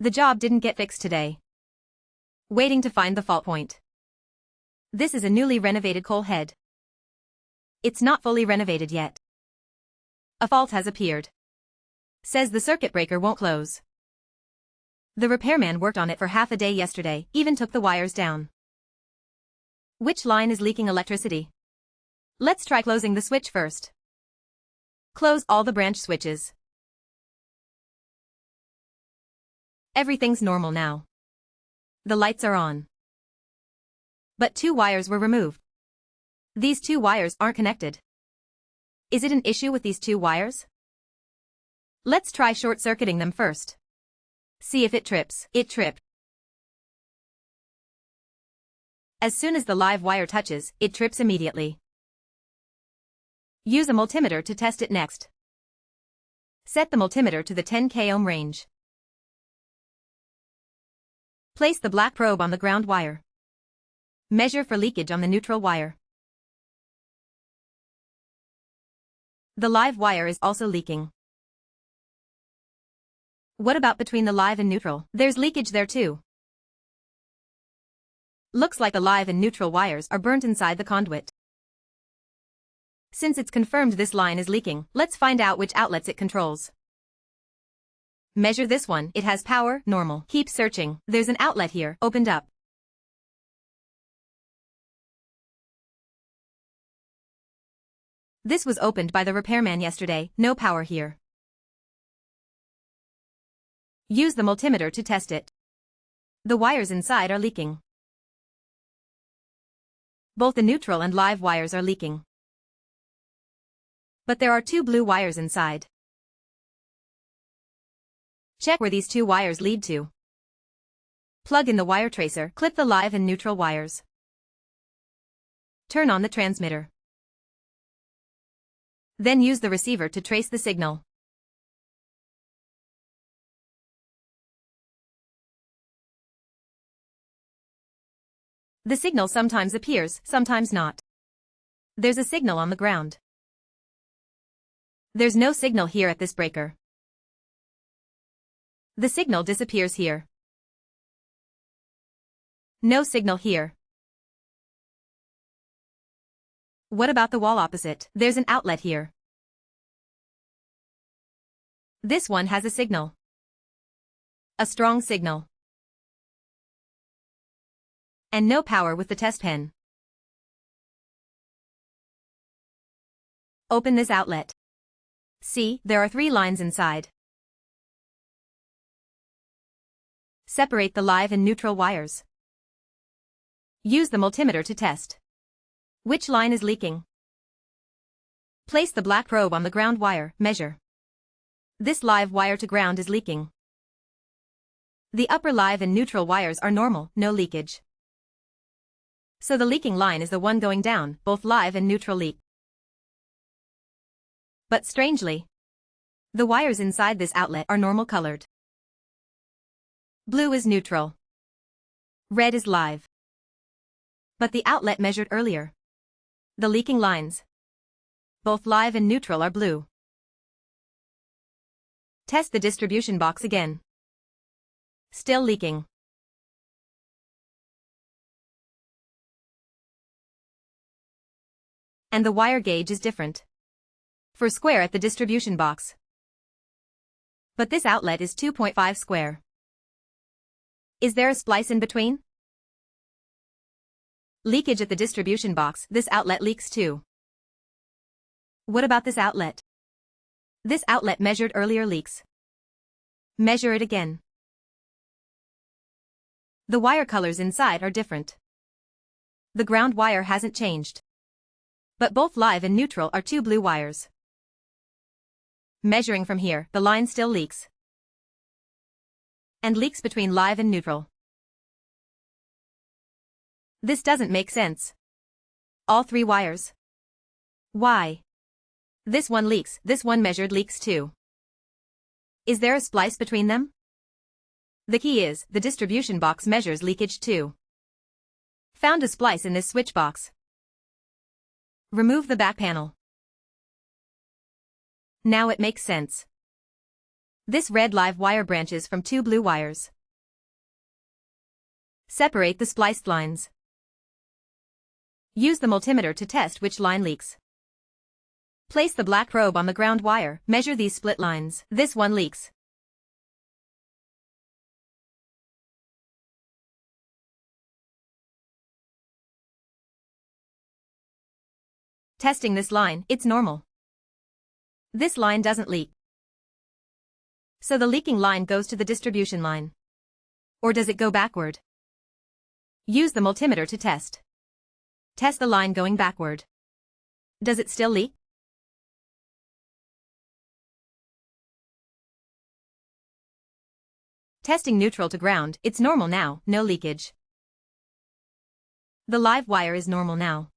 The job didn't get fixed today. Waiting to find the fault point. This is a newly renovated coal head. It's not fully renovated yet. A fault has appeared. Says the circuit breaker won't close. The repairman worked on it for half a day yesterday, even took the wires down. Which line is leaking electricity? Let's try closing the switch first. Close all the branch switches. Everything's normal now. The lights are on. But 2 wires were removed. These 2 wires aren't connected. Is it an issue with these 2 wires? Let's try short-circuiting them first. See if it trips. It tripped. As soon as the live wire touches, it trips immediately. Use a multimeter to test it next. Set the multimeter to the 10K ohm range. Place the black probe on the ground wire. Measure for leakage on the neutral wire. The live wire is also leaking. What about between the live and neutral? There's leakage there too. Looks like the live and neutral wires are burnt inside the conduit. Since it's confirmed this line is leaking, let's find out which outlets it controls. Measure this one, it has power, normal. Keep searching, there's an outlet here, opened up. This was opened by the repairman yesterday, no power here. Use the multimeter to test it. The wires inside are leaking. Both the neutral and live wires are leaking. But there are 2 blue wires inside. Check where these 2 wires lead to. Plug in the wire tracer, clip the live and neutral wires. Turn on the transmitter. Then use the receiver to trace the signal. The signal sometimes appears, sometimes not. There's a signal on the ground. There's no signal here at this breaker. The signal disappears here. No signal here. What about the wall opposite? There's an outlet here. This one has a signal. A strong signal. And no power with the test pen. Open this outlet. See, there are 3 lines inside. Separate the live and neutral wires. Use the multimeter to test. Which line is leaking? Place the black probe on the ground wire, measure. This live wire to ground is leaking. The upper live and neutral wires are normal, no leakage. So the leaking line is the one going down, both live and neutral leak. But strangely, the wires inside this outlet are normal colored. Blue is neutral. Red is live. But the outlet measured earlier. The leaking lines, both live and neutral, are blue. Test the distribution box again. Still leaking. And the wire gauge is different. For square at the distribution box. But this outlet is 2.5 square. Is there a splice in between? Leakage at the distribution box, this outlet leaks too. What about this outlet? This outlet measured earlier leaks. Measure it again. The wire colors inside are different. The ground wire hasn't changed. But both live and neutral are 2 blue wires. Measuring from here, the line still leaks. And leaks between live and neutral. This doesn't make sense. All 3 wires. Why? This one leaks, this one measured leaks too. Is there a splice between them? The key is, the distribution box measures leakage too. Found a splice in this switch box. Remove the back panel. Now it makes sense. This red live wire branches from two blue wires. Separate the spliced lines. Use the multimeter to test which line leaks. Place the black probe on the ground wire, measure these split lines. This one leaks. Testing this line, it's normal. This line doesn't leak. So the leaking line goes to the distribution line. Or does it go backward? Use the multimeter to test. Test the line going backward. Does it still leak? Testing neutral to ground, it's normal now, no leakage. The live wire is normal now.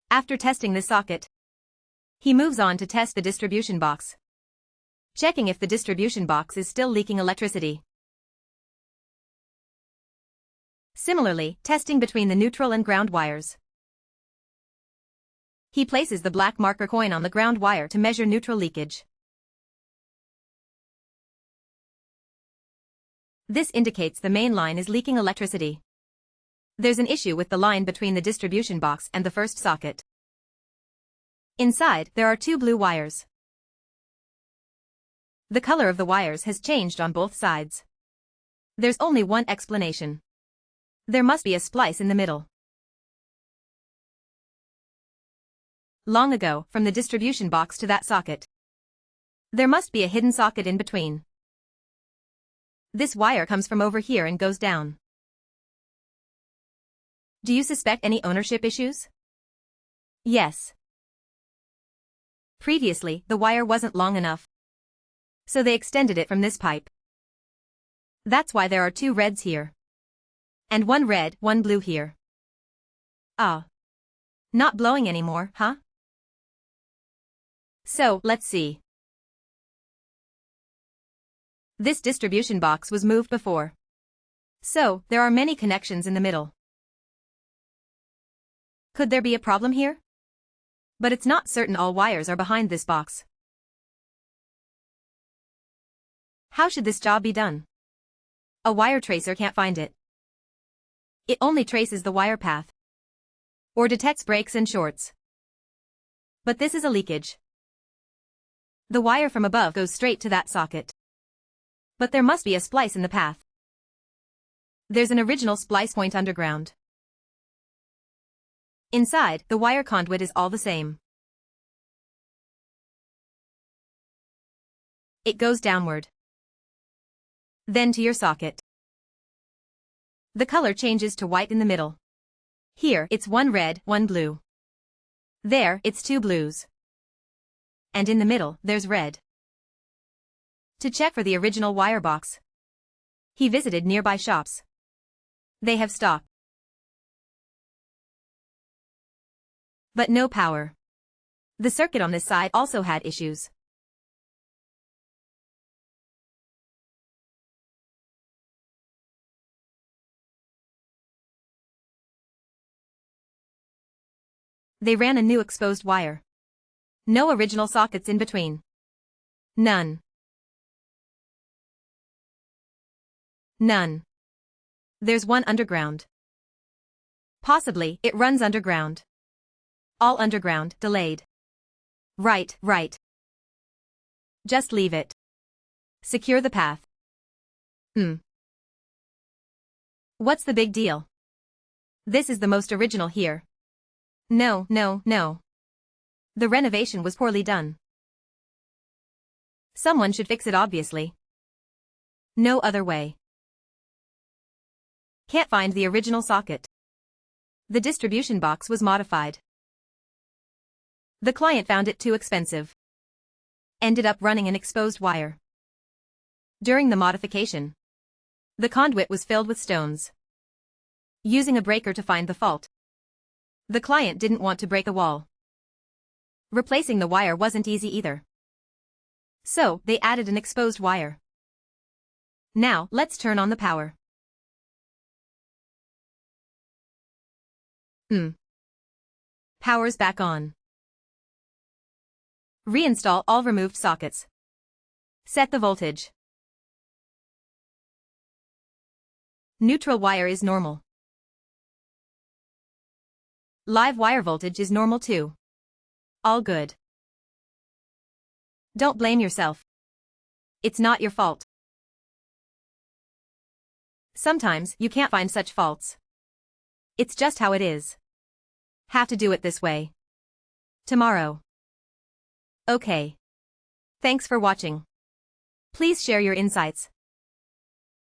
After testing this socket, he moves on to test the distribution box, checking if the distribution box is still leaking electricity. Similarly, testing between the neutral and ground wires. He places the black marker coin on the ground wire to measure neutral leakage. This indicates the main line is leaking electricity. There's an issue with the line between the distribution box and the first socket. Inside, there are two blue wires. The color of the wires has changed on both sides. There's only one explanation. There must be a splice in the middle. Long ago, from the distribution box to that socket, there must be a hidden socket in between. This wire comes from over here and goes down. Do you suspect any ownership issues? Yes. Previously, the wire wasn't long enough, so they extended it from this pipe. That's why there are two reds here. And one red, one blue here. Ah. Not blowing anymore, huh? So, let's see. This distribution box was moved before. So, there are many connections in the middle. Could there be a problem here? But it's not certain all wires are behind this box. How should this job be done? A wire tracer can't find it. It only traces the wire path, or detects breaks and shorts. But this is a leakage. The wire from above goes straight to that socket. But there must be a splice in the path. There's an original splice point underground. Inside, the wire conduit is all the same. It goes downward. Then to your socket. The color changes to white in the middle. Here, it's one red, one blue. There, it's two blues. And in the middle, there's red. To check for the original wire box, he visited nearby shops. They have stock. But no power. The circuit on this side also had issues. They ran a new exposed wire. No original sockets in between. None. None. There's one underground. Possibly, it runs underground. All underground, delayed. Right. Just leave it. Secure the path. What's the big deal? This is the most original here. No. The renovation was poorly done. Someone should fix it obviously. No other way. Can't find the original socket. The distribution box was modified. The client found it too expensive. Ended up running an exposed wire. During the modification, the conduit was filled with stones. Using a breaker to find the fault. The client didn't want to break a wall. Replacing the wire wasn't easy either. So, they added an exposed wire. Now, let's turn on the power. Power's back on. Reinstall all removed sockets. Set the voltage. Neutral wire is normal. Live wire voltage is normal too. All good. Don't blame yourself. It's not your fault. Sometimes you can't find such faults. It's just how it is. Have to do it this way. Tomorrow. Okay. Thanks for watching. Please share your insights.